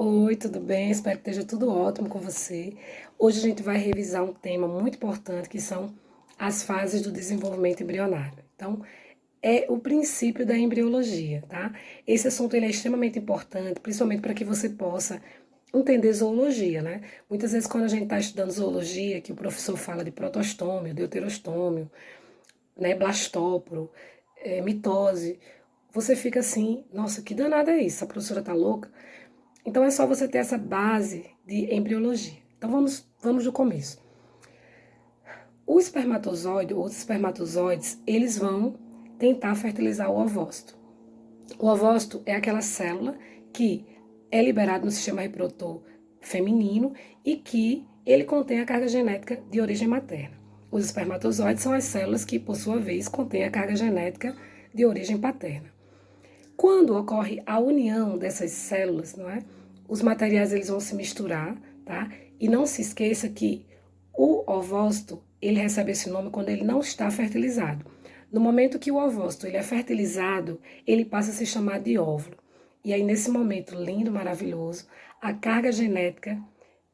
Oi, tudo bem? Espero que esteja tudo ótimo com você. Hoje a gente vai revisar um tema muito importante que são as fases do desenvolvimento embrionário. Então, é o princípio da embriologia, tá? Esse assunto ele é extremamente importante, principalmente para que você possa entender zoologia, né? Muitas vezes quando a gente está estudando zoologia, que o professor fala de protostômio, deuterostômio, né, blastóporo, mitose, você fica assim, nossa, que danada é isso? A professora tá louca? Então é só você ter essa base de embriologia. Então vamos do começo. O espermatozoide, ou os espermatozoides, eles vão tentar fertilizar o ovócito. O ovócito é aquela célula que é liberada no sistema reprodutor feminino e que ele contém a carga genética de origem materna. Os espermatozoides são as células que, por sua vez, contêm a carga genética de origem paterna. Quando ocorre a união dessas células, não é? Os materiais eles vão se misturar, tá? E não se esqueça que o ovócito, ele recebe esse nome quando ele não está fertilizado. No momento que o ovócito ele é fertilizado, ele passa a se chamar de óvulo. E aí nesse momento lindo, maravilhoso, a carga genética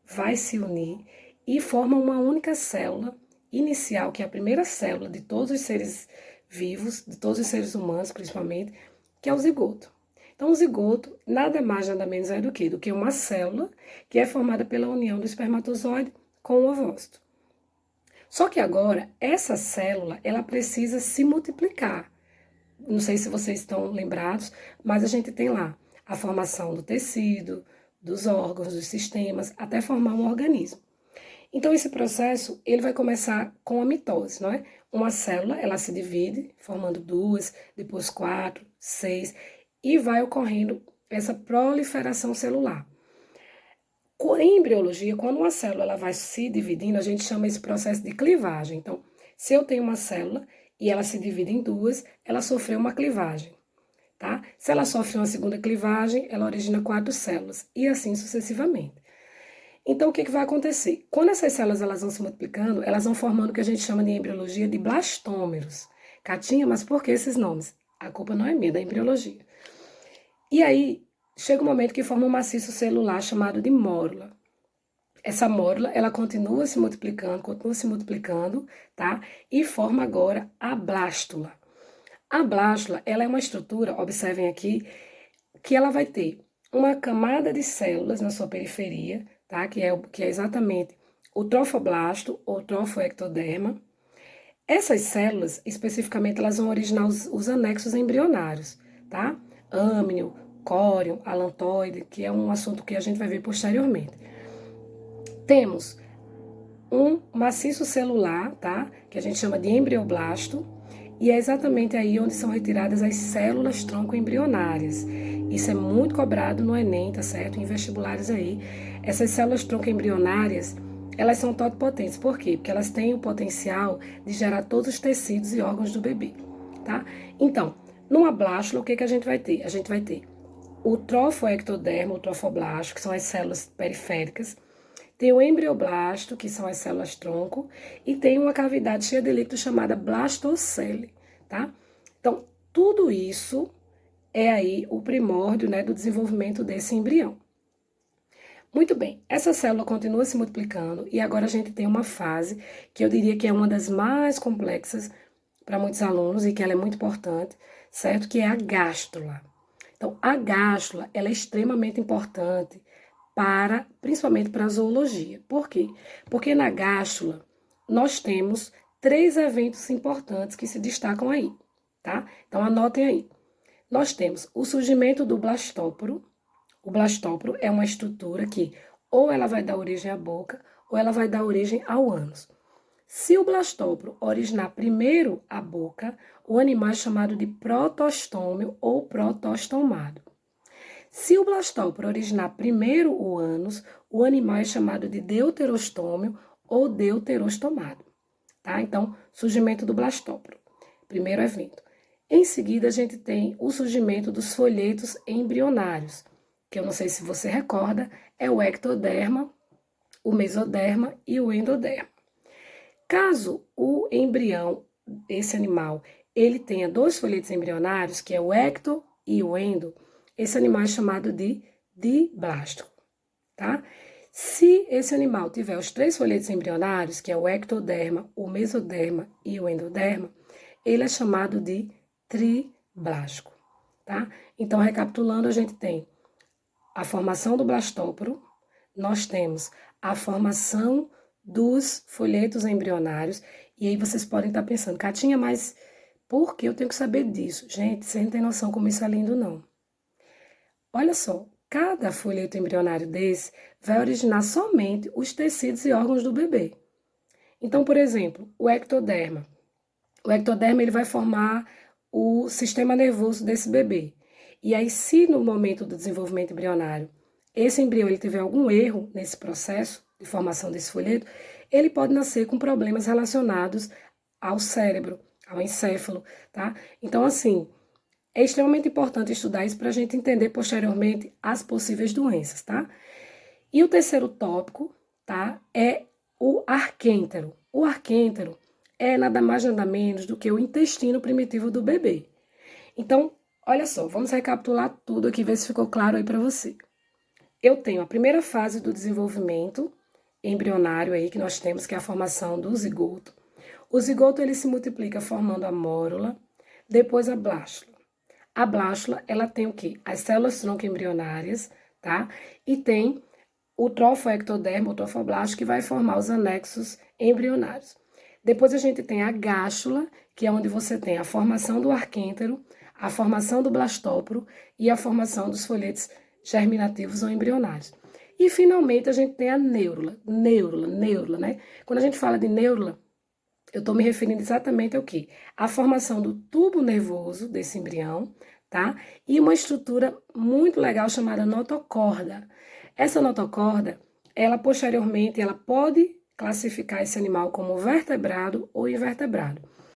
vai se unir e forma uma única célula inicial, que é a primeira célula de todos os seres vivos, de todos os seres humanos principalmente, que é o zigoto. Então, o zigoto nada mais, nada menos é do que uma célula que é formada pela união do espermatozoide com o ovócito. Só que agora, essa célula, ela precisa se multiplicar. Não sei se vocês estão lembrados, mas a gente tem lá a formação do tecido, dos órgãos, dos sistemas, até formar um organismo. Então, esse processo, ele vai começar com a mitose, não é? Uma célula, ela se divide, formando duas, depois quatro, seis, e vai ocorrendo essa proliferação celular. Em embriologia, quando uma célula ela vai se dividindo, a gente chama esse processo de clivagem. Então, se eu tenho uma célula e ela se divide em duas, ela sofreu uma clivagem, tá? Se ela sofre uma segunda clivagem, ela origina quatro células, e assim sucessivamente. Então, o que vai acontecer? Quando essas células elas vão se multiplicando, elas vão formando o que a gente chama de embriologia de blastômeros. Catinha, mas por que esses nomes? A culpa não é minha, da embriologia. E aí, chega um momento que forma um maciço celular chamado de mórula. Essa mórula, ela continua se multiplicando, tá? E forma agora a blástula. A blástula, ela é uma estrutura, observem aqui, que ela vai ter uma camada de células na sua periferia, tá? Que é exatamente o trofoblasto ou trofoectoderma. Essas células, especificamente, elas vão originar os anexos embrionários, tá? Âmnio, córion, alantoide, que é um assunto que a gente vai ver posteriormente. Temos um maciço celular, tá? Que a gente chama de embrioblasto, e é exatamente aí onde são retiradas as células tronco embrionárias. Isso é muito cobrado no Enem, tá certo? Em vestibulares aí. Essas células tronco embrionárias, elas são totipotentes. Por quê? Porque elas têm o potencial de gerar todos os tecidos e órgãos do bebê, tá? Então, numa blástula, o que a gente vai ter? A gente vai ter o trofoectoderma, o trofoblasto, que são as células periféricas. Tem o embrioblasto, que são as células tronco, e tem uma cavidade cheia de líquido chamada blastocele, tá? Então, tudo isso é aí o primórdio, né, do desenvolvimento desse embrião. Muito bem, essa célula continua se multiplicando e agora a gente tem uma fase que eu diria que é uma das mais complexas para muitos alunos e que ela é muito importante, certo? Que é a gástula. Então, a gástula, ela é extremamente importante principalmente para a zoologia. Por quê? Porque na gástula nós temos três eventos importantes que se destacam aí, tá? Então anotem aí. Nós temos o surgimento do blastóporo. O blastóporo é uma estrutura que ou ela vai dar origem à boca ou ela vai dar origem ao ânus. Se o blastóporo originar primeiro a boca, o animal é chamado de protostômio ou protostomado. Se o blastóporo originar primeiro o ânus, o animal é chamado de deuterostômio ou deuterostomado, tá? Então, surgimento do blastóporo, primeiro evento. Em seguida, a gente tem o surgimento dos folhetos embrionários, que eu não sei se você recorda, é o ectoderma, o mesoderma e o endoderma. Caso o embrião, esse animal, ele tenha dois folhetos embrionários, que é o ecto e o endo, esse animal é chamado de diblástico. tá? Se esse animal tiver os 3 folhetos embrionários, que é o ectoderma, o mesoderma e o endoderma, ele é chamado de triblástico, tá? Então, recapitulando, a gente tem a formação do blastóporo, nós temos a formação dos folhetos embrionários, e aí vocês podem estar pensando, Catinha, mas por que eu tenho que saber disso? Gente, você não tem noção como isso é lindo, não. Olha só, cada folheto embrionário desse vai originar somente os tecidos e órgãos do bebê. Então, por exemplo, o ectoderma. O ectoderma ele vai formar o sistema nervoso desse bebê. E aí, se no momento do desenvolvimento embrionário, esse embrião ele tiver algum erro nesse processo de formação desse folheto, ele pode nascer com problemas relacionados ao cérebro, ao encéfalo, tá? Então, assim, é extremamente importante estudar isso para a gente entender posteriormente as possíveis doenças, tá? E o terceiro tópico, tá, é o arquêntero. O arquêntero é nada mais nada menos do que o intestino primitivo do bebê. Então, olha só, vamos recapitular tudo aqui, ver se ficou claro aí para você. Eu tenho a primeira fase do desenvolvimento embrionário aí que nós temos, que é a formação do zigoto. O zigoto ele se multiplica formando a mórula, depois a blástula. A blástula, ela tem o quê? As células tronco embrionárias, tá? E tem o trofoectoderma, o trofoblasto, que vai formar os anexos embrionários. Depois a gente tem a gástula, que é onde você tem a formação do arquêntero, a formação do blastóporo e a formação dos folhetos germinativos ou embrionários. E finalmente a gente tem a neurula, né? Quando a gente fala de neurula, eu estou me referindo exatamente ao quê? A formação do tubo nervoso desse embrião, tá? E uma estrutura muito legal chamada notocorda. Essa notocorda, ela posteriormente, ela pode classificar esse animal como vertebrado ou invertebrado.